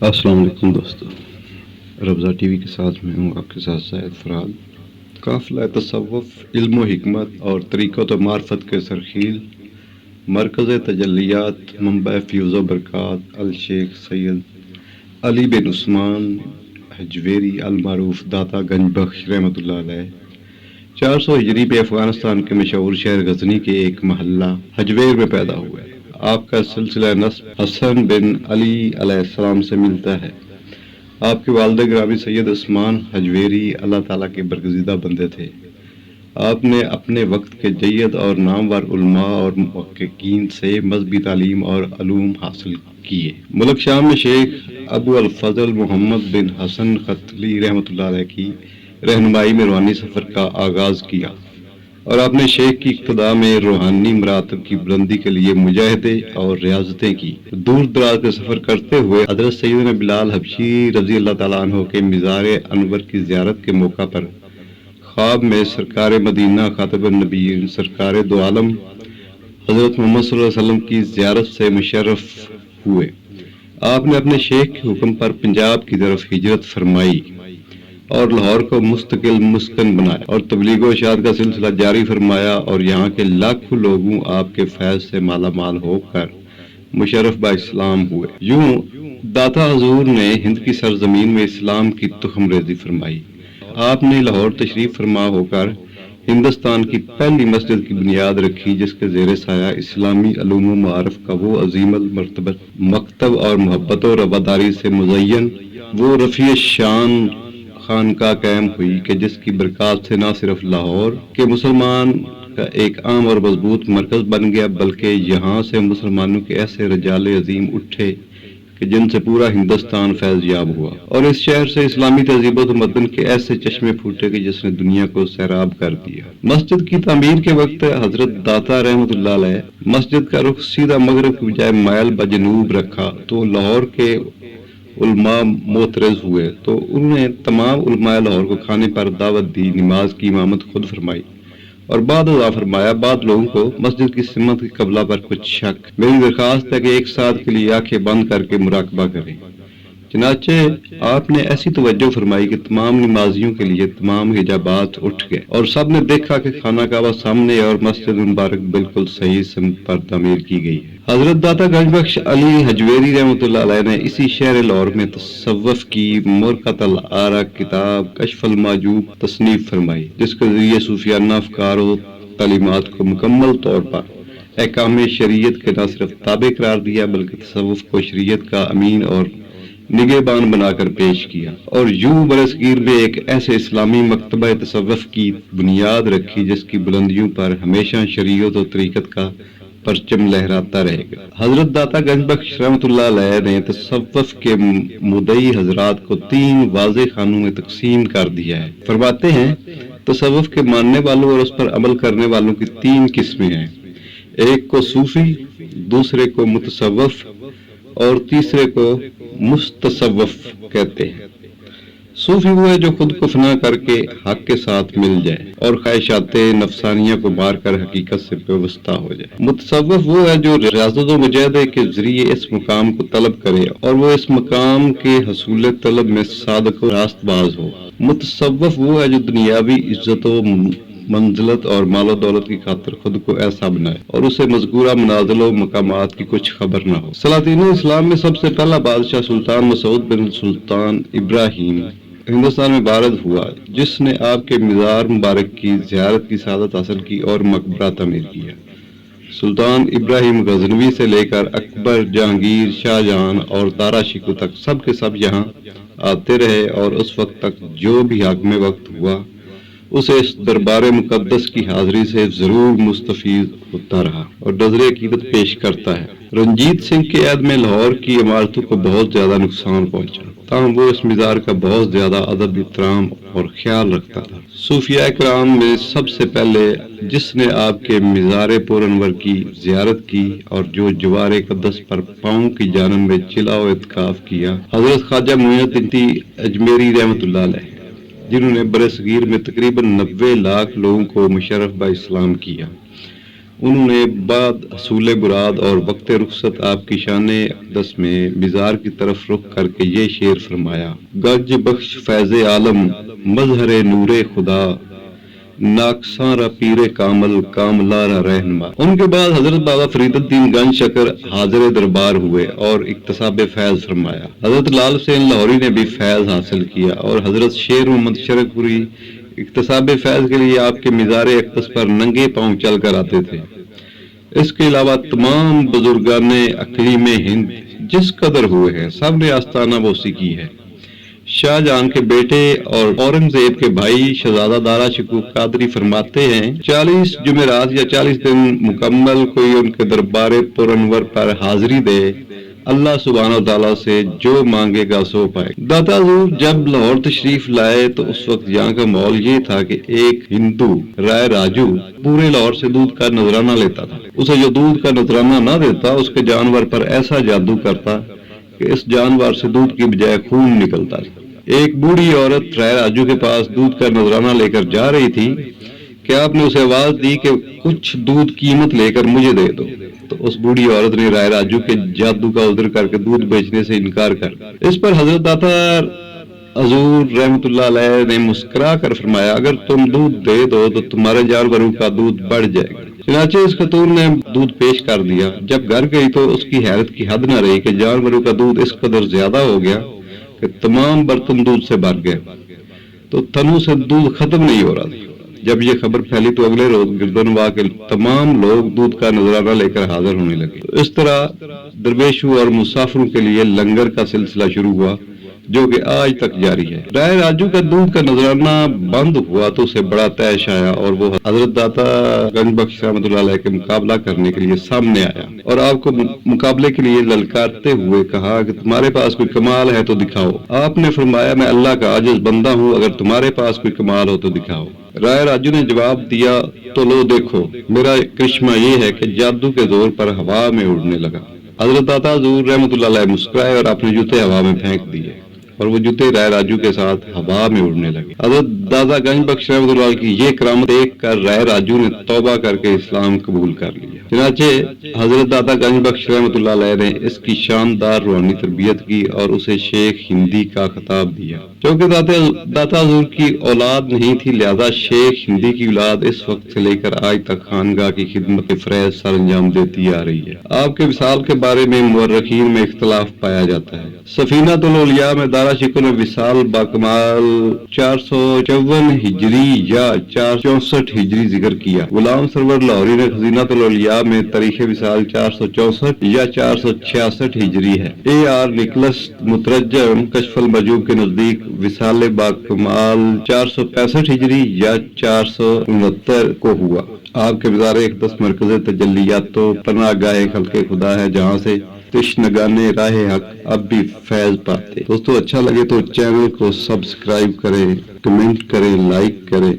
السلام علیکم دوستو، ربضہ ٹی وی کے ساتھ میں ہوں آپ کے ساتھ زاہد فراد۔ قافلہ تصوف، علم و حکمت اور طریقت و معرفت کے سرخیل، مرکز تجلیات، منبع فیوز و برکات، الشیخ سید علی بن عثمان حجویری المعروف داتا گنج بخش رحمۃ اللہ علیہ 400 ہجری پہ افغانستان کے مشہور شہر غزنی کے ایک محلہ حجویر میں پیدا ہوئے۔ آپ کا سلسلہ نسب حسن بن علی علیہ السلام سے ملتا ہے۔ آپ کے والد گرامی سید عثمان حجویری اللہ تعالیٰ کے برگزیدہ بندے تھے۔ آپ نے اپنے وقت کے جید اور نامور علماء اور محققین سے مذہبی تعلیم اور علوم حاصل کیے۔ ملک شام میں شیخ ابو الفضل محمد بن حسن ختلی رحمۃ اللہ علیہ کی رہنمائی میں روحانی سفر کا آغاز کیا اور آپ نے شیخ کی اقتداء میں روحانی مراتب کی بلندی کے لیے مجاہدے اور ریاضتیں کی۔ دور دراز کے سفر کرتے ہوئے حضرت سیدنا بلال حبشی رضی اللہ تعالیٰ عنہ کے مزار انور کی زیارت کے موقع پر خواب میں سرکار مدینہ خاتم النبیین سرکار دو عالم حضرت محمد صلی اللہ علیہ وسلم کی زیارت سے مشرف ہوئے۔ آپ نے اپنے شیخ کے حکم پر پنجاب کی طرف ہجرت فرمائی اور لاہور کو مستقل مسکن بنایا اور تبلیغ و ارشاد کا سلسلہ جاری فرمایا اور یہاں کے لاکھوں لوگوں آپ کے فیض سے مالا مال ہو کر مشرف با اسلام ہوئے۔ یوں داتا حضور نے ہند کی سرزمین میں اسلام کی تخم ریزی فرمائی۔ آپ نے لاہور تشریف فرما ہو کر ہندوستان کی پہلی مسجد کی بنیاد رکھی، جس کے زیر سایہ اسلامی علوم و معارف کا وہ عظیم المرتبت مکتب اور محبت و رواداری سے مزین وہ رفیع شان خانقاہ قائم ہوئی کہ جس کی برکات سے نہ صرف لاہور کے مسلمان کا ایک عام اور مضبوط مرکز بن گیا، بلکہ یہاں سے مسلمانوں کے ایسے رجال عظیم اٹھے کہ جن سے پورا ہندوستان فیض یاب ہوا، اور اس شہر سے اسلامی تہذیب و تمدن کے ایسے چشمے پھوٹے کہ جس نے دنیا کو سیراب کر دیا۔ مسجد کی تعمیر کے وقت حضرت داتا رحمۃ اللہ علیہ مسجد کا رخ سیدھا مغرب کی بجائے مائل بجنوب رکھا تو لاہور کے علماء معترض ہوئے، تو انہوں نے تمام علماء لاہور کو کھانے پر دعوت دی، نماز کی امامت خود فرمائی اور بعد ازاں فرمایا بعد لوگوں کو مسجد کی سمت کی قبلہ پر کچھ شک۔ میری درخواست ہے کہ ایک ساتھ کے لیے آنکھیں بند کر کے مراقبہ کریں۔ چنانچہ آپ نے ایسی توجہ فرمائی کہ تمام نمازیوں کے لیے تمام حجابات اٹھ گئے اور سب نے دیکھا کہ خانہ کعبہ سامنے اور مسجد مبارک بالکل صحیح سمت پر تعمیر کی گئی ہے۔ حضرت داتا گنج بخش علی حجویری رحمۃ اللہ علیہ نے اسی شہر لاہور میں تصوف کی مرقۃ العارق کتاب کشف المحجوب تصنیف فرمائی، جس کے ذریعے صوفیانہ افکار و تعلیمات کو مکمل طور پر احکام شریعت کے نہ صرف تابع قرار دیا بلکہ تصوف کو شریعت کا امین اور نگہبان بنا کر پیش کیا، اور یوں برصغیر میں ایک ایسے اسلامی مکتبہ تصوف کی بنیاد رکھی جس کی بلندیوں پر ہمیشہ شریعت و طریقت کا پرچم لہراتا رہے گا۔ حضرت داتا گنج بخش رحمۃ اللہ علیہ نے تصوف کے مدعی حضرات کو 3 واضح خانوں میں تقسیم کر دیا ہے۔ فرماتے ہیں تصوف کے ماننے والوں اور اس پر عمل کرنے والوں کی 3 قسمیں ہیں، ایک کو صوفی، دوسرے کو متصوف اور تیسرے کو مستصوف کہتے ہیں۔ صوفی وہ ہے جو خود کو فنا کر کے حق کے ساتھ مل جائے اور خواہشات نفسانیہ کو مار کر حقیقت سے پیوستہ ہو جائے۔ متصوف وہ ہے جو ریاضت و مجاہدے کے ذریعے اس مقام کو طلب کرے اور وہ اس مقام کے حصول طلب میں صادق و راست باز ہو۔ متصوف وہ ہے جو دنیاوی عزت و منزلت اور مال و دولت کی خاطر خود کو ایسا بنائے اور اسے مذکورہ منازل و مقامات کی کچھ خبر نہ ہو۔ سلاطین اسلام میں سب سے پہلا بادشاہ سلطان مسعود بن سلطان ابراہیم ہندوستان میں وارد ہوا، جس نے آپ کے مزار مبارک کی زیارت کی سعادت حاصل کی اور مقبرہ تعمیر کیا۔ سلطان ابراہیم غزنوی سے لے کر اکبر، جہانگیر، شاہ جہاں اور تارا شکو تک سب کے سب یہاں آتے رہے اور اس وقت تک جو بھی حاکم وقت ہوا اسے اس دربار مقدس کی حاضری سے ضرور مستفید ہوتا رہا اور نظر عقیدت پیش کرتا ہے۔ رنجیت سنگھ کے عہد میں لاہور کی عمارتوں کو بہت زیادہ نقصان پہنچا، تاہم وہ اس مزار کا بہت زیادہ ادب احترام اور خیال رکھتا تھا۔ صوفیاء کرام میں سب سے پہلے جس نے آپ کے مزار پر انور کی زیارت کی اور جو جوار قدس پر پاؤں کی جانب میں چلا و اعتکاف کیا، حضرت خواجہ معین الدین اجمیری رحمۃ اللہ علیہ، جنہوں نے برصغیر میں تقریباً 90 لاکھ لوگوں کو مشرف با اسلام کیا۔ انہوں نے بعد حصول مراد اور وقت رخصت آپ کی شان اقدس میں مزار کی طرف رخ کر کے یہ شعر فرمایا: گنج بخش فیض عالم مظہر نور خدا، ناقصاں را پیر کامل کاملہ را رہنما۔ ان کے بعد حضرت بابا فرید الدین گنج شکر حاضر دربار ہوئے اور اکتساب فیض فرمایا۔ حضرت لال حسین لاہوری نے بھی فیض حاصل کیا اور حضرت شیر محمد شرک پوری اکتساب فیض کے لیے آپ کے مزار اقدس پر ننگے پاؤں چل کر آتے تھے۔ اس کے علاوہ تمام بزرگان اقلیم ہند جس قدر ہوئے ہیں سب نے آستانہ بوسی کی ہے۔ شاہ جہاں کے بیٹے اور اورنگزیب کے بھائی شہزادہ دارا شکوہ قادری فرماتے ہیں 40 جمعرات یا 40 دن مکمل کوئی ان کے دربار پرانور پر حاضری دے، اللہ سبحانہ و تعالیٰ سے جو مانگے گا سو پائے۔ داتا حضور جب لاہور تشریف لائے تو اس وقت یہاں کا ماحول یہ تھا کہ ایک ہندو رائے راجو پورے لاہور سے دودھ کا نذرانہ لیتا تھا۔ اسے جو دودھ کا نذرانہ نہ دیتا اس کے جانور پر ایسا جادو کرتا کہ اس جانور سے دودھ کی بجائے خون نکلتا تھا۔ ایک بوڑھی عورت رائے راجو کے پاس دودھ کا نذرانہ لے کر جا رہی تھی کہ آپ نے اسے آواز دی کہ کچھ دودھ قیمت لے کر مجھے دے دو، تو اس بوڑھی عورت نے رائے راجو کے جادو کا عذر کر کے دودھ بیچنے سے انکار کر دیا۔ اس پر حضرت داتا حضور رحمت اللہ علیہ نے مسکرا کر فرمایا اگر تم دودھ دے دو تو تمہارے جانوروں کا دودھ بڑھ جائے گا۔ چنانچہ اس خاتون نے دودھ پیش کر دیا۔ جب گھر گئی تو اس کی حیرت کی حد نہ رہی کہ جانوروں کا دودھ اس قدر زیادہ ہو گیا کہ تمام برتن دودھ سے بھر گئے، تو تنوں سے دودھ ختم نہیں ہو رہا تھا۔ جب یہ خبر پھیلی تو اگلے روز گردنواں کے تمام لوگ دودھ کا نذرانہ لے کر حاضر ہونے لگے۔ اس طرح درویشوں اور مسافروں کے لیے لنگر کا سلسلہ شروع ہوا جو کہ آج تک جاری ہے۔ رائے راجو کا دودھ کا نذرانہ بند ہوا تو اسے بڑا طیش آیا اور وہ حضرت داتا گنج بخش رحمۃ اللہ علیہ کے مقابلہ کرنے کے لیے سامنے آیا اور آپ کو مقابلے کے لیے للکارتے ہوئے کہا کہ تمہارے پاس کوئی کمال ہے تو دکھاؤ۔ آپ نے فرمایا میں اللہ کا عاجز بندہ ہوں، اگر تمہارے پاس کوئی کمال ہو تو دکھاؤ۔ رائے راجو نے جواب دیا تو لو دیکھو میرا کرشمہ یہ ہے کہ جادو کے زور پر ہوا میں اڑنے لگا۔ حضرت داتا حضور رحمۃ اللہ علیہ مسکرائے اور اپنے جوتے ہوا میں پھینک دیے اور وہ جوتے رائے راجو کے ساتھ ہوا میں اڑنے لگے۔ حضرت دادا گنج بخش رحمۃ اللہ علیہ کی یہ کرامت دیکھ کر رائے راجو نے توبہ کر کے اسلام قبول کر لیا۔ چنانچہ حضرت دادا گنج بخش رحمۃ اللہ علیہ نے اس کی شاندار روحانی تربیت کی اور اسے شیخ ہندی کا خطاب دیا۔ کیونکہ داتا حضور کی اولاد نہیں تھی لہذا شیخ ہندی کی اولاد اس وقت سے لے کر آج تک خانگاہ کی خدمت فریض سر انجام دیتی آ رہی ہے۔ آپ کے وصال کے بارے میں مورخین میں اختلاف پایا جاتا ہے۔ سفینۃ الاولیاء میں دارا شکوہ نے وصال باکمال 454 ہجری یا 464 ہجری ذکر کیا۔ غلام سرور لاہوری نے خزینۃ الاولیاء میں تاریخ وصال 464 یا 466 ہجری ہے۔ اے آر نکلس مترجم کشف المرجوب کے نزدیک وصال باکمال 465 ہجری یا 469 کو ہوا۔ آپ کے مزار اقدس مرکز تجلیات و پناہ گاہ خلق خدا ہے جہاں سے تشنگان راہ حق اب بھی فیض پاتے۔ دوستو اچھا لگے تو چینل کو سبسکرائب کریں، کمنٹ کریں، لائک کریں۔